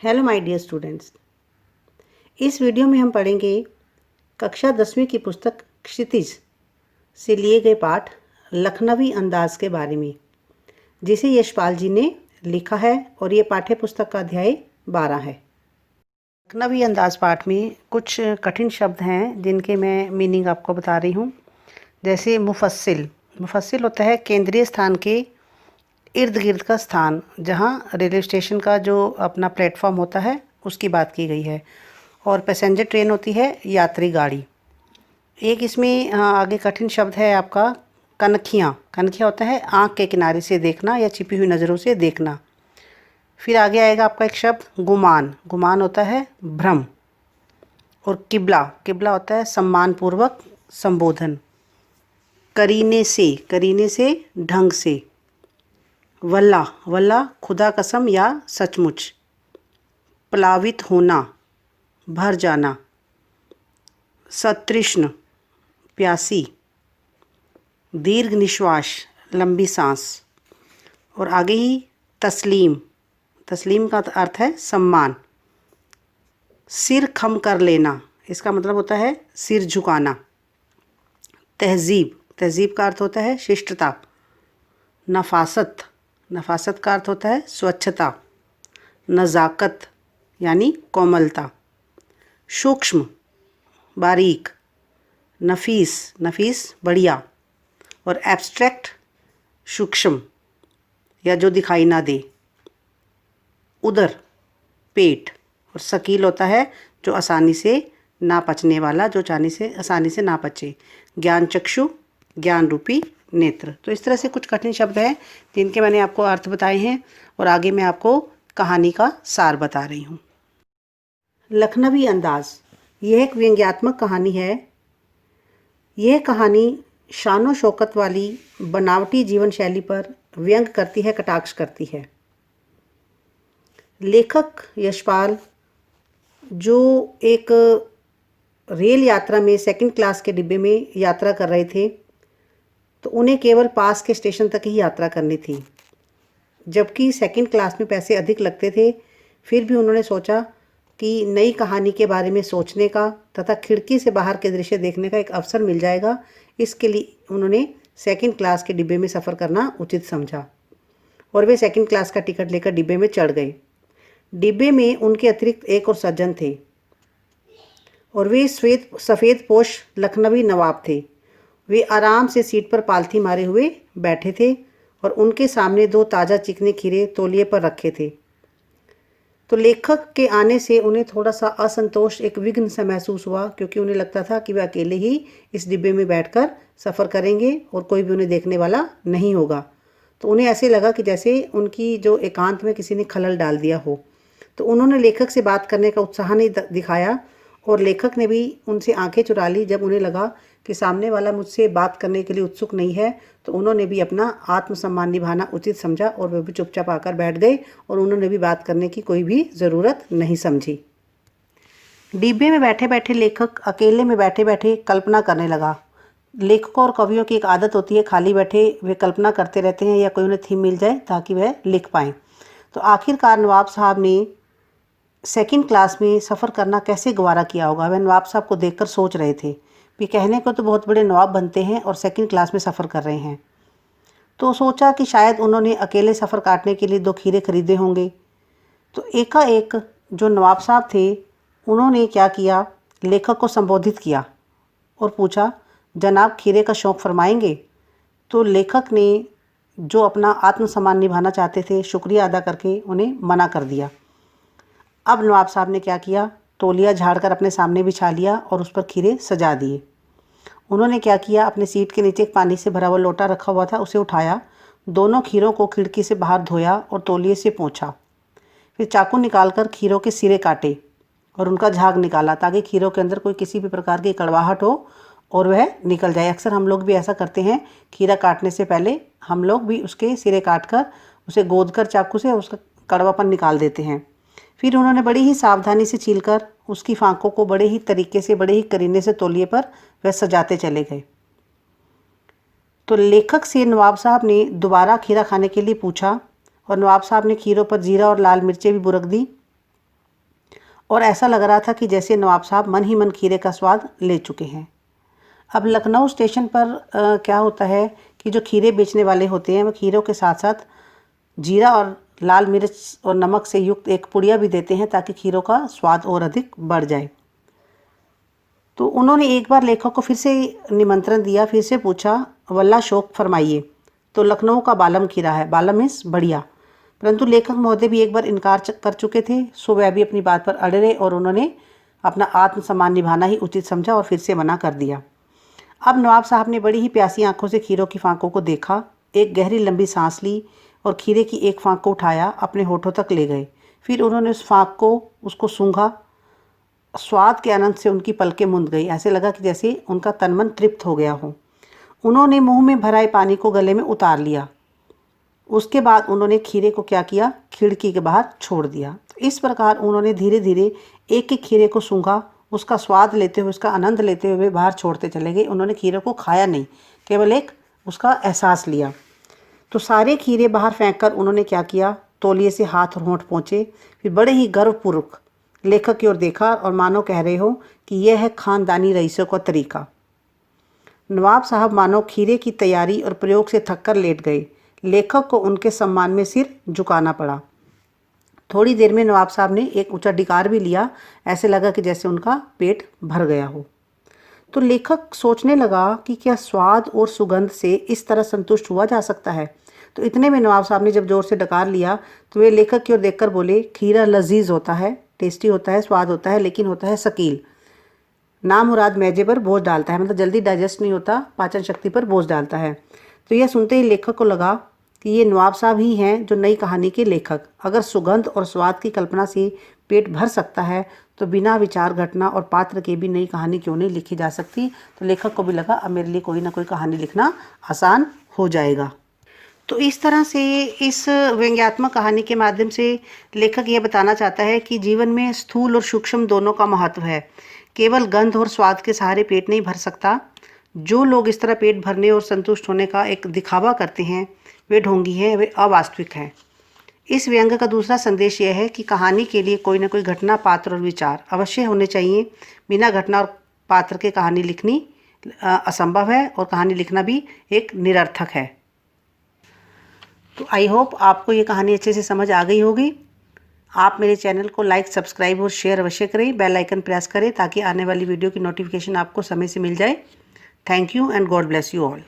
Hello my dear students. इस video में हम पढ़ेंगे कक्षा 10वीं की पुस्तक क्षितिज से लिए गए पाठ लखनवी अंदाज के बारे में, जिसे यशपाल जी ने लिखा है और ये पाठ्य पुस्तक का अध्याय 12 है। लखनवी अंदाज पाठ में कुछ कठिन शब्द हैं जिनके मैं मीनिंग आपको बता रही हूँ। जैसे मुफस्सिल। मुफस्सिल होता है केंद्रीय स्थान के इर्द गिर्द का स्थान, जहाँ रेलवे स्टेशन का जो अपना प्लेटफॉर्म होता है उसकी बात की गई है। और पैसेंजर ट्रेन होती है यात्री गाड़ी। एक इसमें आगे कठिन शब्द है आपका कनखियाँ। कनखियाँ होता है आँख के किनारे से देखना या छिपी हुई नज़रों से देखना। फिर आगे आएगा आपका एक शब्द गुमान। गुमान होता है भ्रम। और किबला। किबला होता है सम्मानपूर्वक संबोधन। करीने से ढंग से। वल्ला। वल्ला खुदा कसम या सचमुच। प्लावित होना, भर जाना। सतृष्ण, प्यासी। दीर्घ निश्वास, लंबी सांस। और आगे ही तस्लीम। तस्लीम का अर्थ है सम्मान। सिर खम कर लेना, इसका मतलब होता है सिर झुकाना। तहजीब। तहजीब का अर्थ होता है शिष्टता। नफासत। नफासत का अर्थ होता है स्वच्छता। नज़ाकत यानी कोमलता। सूक्ष्म, बारीक। नफीस। नफीस बढ़िया। और एब्स्ट्रैक्ट सूक्ष्म या जो दिखाई ना दे। उदर पेट। और सकील होता है जो आसानी से ना पचने वाला, जो आसानी से ना पचे। ज्ञान चक्षु, ज्ञान रूपी नेत्र। तो इस तरह से कुछ कठिन शब्द हैं जिनके मैंने आपको अर्थ बताए हैं और आगे मैं आपको कहानी का सार बता रही हूँ। लखनवी अंदाज यह एक व्यंग्यात्मक कहानी है। यह कहानी शानो शौकत वाली बनावटी जीवन शैली पर व्यंग करती है, कटाक्ष करती है। लेखक यशपाल जो एक रेल यात्रा में सेकंड क्लास के डिब्बे में यात्रा कर रहे थे, तो उन्हें केवल पास के स्टेशन तक ही यात्रा करनी थी, जबकि सेकंड क्लास में पैसे अधिक लगते थे। फिर भी उन्होंने सोचा कि नई कहानी के बारे में सोचने का तथा खिड़की से बाहर के दृश्य देखने का एक अवसर मिल जाएगा। इसके लिए उन्होंने सेकंड क्लास के डिब्बे में सफ़र करना उचित समझा और वे सेकंड क्लास का टिकट लेकर डिब्बे में चढ़ गए। डिब्बे में उनके अतिरिक्त एक और सज्जन थे और वे सफ़ेद पोश लखनवी नवाब थे। वे आराम से सीट पर पालथी मारे हुए बैठे थे और उनके सामने 2 ताज़ा चिकने खीरे तौलिए पर रखे थे। तो लेखक के आने से उन्हें थोड़ा सा असंतोष, एक विघ्न सा महसूस हुआ, क्योंकि उन्हें लगता था कि वे अकेले ही इस डिब्बे में बैठकर सफ़र करेंगे और कोई भी उन्हें देखने वाला नहीं होगा। तो उन्हें ऐसे लगा कि जैसे उनकी जो एकांत में किसी ने खलल डाल दिया हो। तो उन्होंने लेखक से बात करने का उत्साह नहीं दिखाया और लेखक ने भी उनसे आंखें चुरा ली। जब उन्हें लगा कि सामने वाला मुझसे बात करने के लिए उत्सुक नहीं है, तो उन्होंने भी अपना आत्मसम्मान निभाना उचित समझा और वे भी चुपचाप आकर बैठ गए और उन्होंने भी बात करने की कोई भी ज़रूरत नहीं समझी। डिब्बे में बैठे बैठे लेखक अकेले में बैठे बैठे कल्पना करने लगा। लेखकों और कवियों की एक आदत होती है, खाली बैठे वे कल्पना करते रहते हैं या कोई उन्हें थीम मिल जाए ताकि वह लिख पाएँ। तो आखिरकार नवाब साहब ने सेकंड क्लास में सफ़र करना कैसे गवारा किया होगा। वह नवाब साहब को देखकर सोच रहे थे कि कहने को तो बहुत बड़े नवाब बनते हैं और सेकंड क्लास में सफ़र कर रहे हैं। तो सोचा कि शायद उन्होंने अकेले सफ़र काटने के लिए 2 खीरे खरीदे होंगे। तो एकाएक जो नवाब साहब थे उन्होंने क्या किया, लेखक को संबोधित किया और पूछा, जनाब खीरे का शौक़ फरमाएंगे। तो लेखक ने जो अपना आत्मसम्मान निभाना चाहते थे, शुक्रिया अदा करके उन्हें मना कर दिया। अब नवाब साहब ने क्या किया, तौलिया झाड़कर अपने सामने बिछा लिया और उस पर खीरे सजा दिए। उन्होंने क्या किया, अपने सीट के नीचे एक पानी से भरा हुआ लोटा रखा हुआ था, उसे उठाया, दोनों खीरों को खिड़की से बाहर धोया और तौलिए से पोंछा। फिर चाकू निकालकर खीरों के सिरे काटे और उनका झाग निकाला ताकि खीरों के अंदर कोई किसी भी प्रकार की कड़वाहट हो और वह निकल जाए। अक्सर हम लोग भी ऐसा करते हैं, खीरा काटने से पहले हम लोग भी उसके सिरे काटकर उसे गोदकर चाकू से उसका कड़वापन निकाल देते हैं। फिर उन्होंने बड़ी ही सावधानी से छीलकर उसकी फांकों को बड़े ही तरीके से, बड़े ही करीने से तौलिए पर वह सजाते चले गए। तो लेखक से नवाब साहब ने दोबारा खीरा खाने के लिए पूछा और नवाब साहब ने खीरों पर जीरा और लाल मिर्चें भी बुरक दी और ऐसा लग रहा था कि जैसे नवाब साहब मन ही मन खीरे का स्वाद ले चुके हैं। अब लखनऊ स्टेशन पर क्या होता है कि जो खीरे बेचने वाले होते हैं वो खीरों के साथ साथ जीरा और लाल मिर्च और नमक से युक्त एक पुड़िया भी देते हैं ताकि खीरों का स्वाद और अधिक बढ़ जाए। तो उन्होंने एक बार लेखक को फिर से निमंत्रण दिया, फिर से पूछा, वल्ला शौक फरमाइए। तो लखनऊ का बालम खीरा है, बालम मीन्स बढ़िया। परंतु लेखक महोदय भी एक बार इनकार कर चुके थे, सो वह भी अपनी बात पर अड़े रहे और उन्होंने अपना आत्मसम्मान निभाना ही उचित समझा और फिर से मना कर दिया। अब नवाब साहब ने बड़ी ही प्यासी आंखों से खीरों की फांकों को देखा, एक गहरी लंबी सांस ली और खीरे की एक फांक को उठाया, अपने होठों तक ले गए। फिर उन्होंने उस फांक को उसको सूंघा। स्वाद के आनंद से उनकी पलकें मुंद गई, ऐसे लगा कि जैसे उनका तन मन तृप्त हो गया हो। उन्होंने मुंह में भराए पानी को गले में उतार लिया। उसके बाद उन्होंने खीरे को क्या किया, खिड़की के बाहर छोड़ दिया। तो इस प्रकार उन्होंने धीरे धीरे एक एक खीरे को सूंघा, उसका स्वाद लेते हुए, उसका आनंद लेते हुए बाहर छोड़ते चले गए। उन्होंने खीरे को खाया नहीं, केवल एक उसका एहसास लिया। तो सारे खीरे बाहर फेंककर उन्होंने क्या किया, तौलिए से हाथ और होंठ पोंछे। फिर बड़े ही गर्वपूर्वक लेखक की ओर देखा और मानो कह रहे हो कि यह है खानदानी रईसों का तरीका। नवाब साहब मानो खीरे की तैयारी और प्रयोग से थककर लेट गए। लेखक को उनके सम्मान में सिर झुकाना पड़ा। थोड़ी देर में नवाब साहब ने एक ऊंचा डिकार भी लिया, ऐसे लगा कि जैसे उनका पेट भर गया हो। तो लेखक सोचने लगा कि क्या स्वाद और सुगंध से इस तरह संतुष्ट हुआ जा सकता है। तो इतने में नवाब साहब ने जब जोर से डकार लिया तो वे लेखक की ओर देखकर बोले, खीरा लजीज होता है, टेस्टी होता है, स्वाद होता है, लेकिन होता है शकील। नामुराद मैजे पर बोझ डालता है, मतलब जल्दी डाइजेस्ट नहीं होता, पाचन शक्ति पर बोझ डालता है। तो यह सुनते ही लेखक को लगा कि ये नवाब साहब ही हैं जो नई कहानी के लेखक। अगर सुगंध और स्वाद की कल्पना से पेट भर सकता है तो बिना विचार घटना और पात्र के भी नई कहानी क्यों नहीं लिखी जा सकती। तो लेखक को भी लगा अब मेरे लिए कोई ना कोई कहानी लिखना आसान हो जाएगा। तो इस तरह से इस व्यंग्यात्मक कहानी के माध्यम से लेखक यह बताना चाहता है कि जीवन में स्थूल और सूक्ष्म दोनों का महत्व है। केवल गंध और स्वाद के सहारे पेट नहीं भर सकता। जो लोग इस तरह पेट भरने और संतुष्ट होने का एक दिखावा करते हैं वे ढोंगी हैं, वे अवास्तविक हैं। इस व्यंग्य का दूसरा संदेश यह है कि कहानी के लिए कोई ना कोई घटना, पात्र और विचार अवश्य होने चाहिए। बिना घटना और पात्र के कहानी लिखनी असंभव है और कहानी लिखना भी एक निरर्थक है। तो आई होप आपको ये कहानी अच्छे से समझ आ गई होगी। आप मेरे चैनल को लाइक, सब्सक्राइब और शेयर अवश्य करें। बेल आइकन प्रेस करें ताकि आने वाली वीडियो की नोटिफिकेशन आपको समय से मिल जाए। Thank you and God bless you all.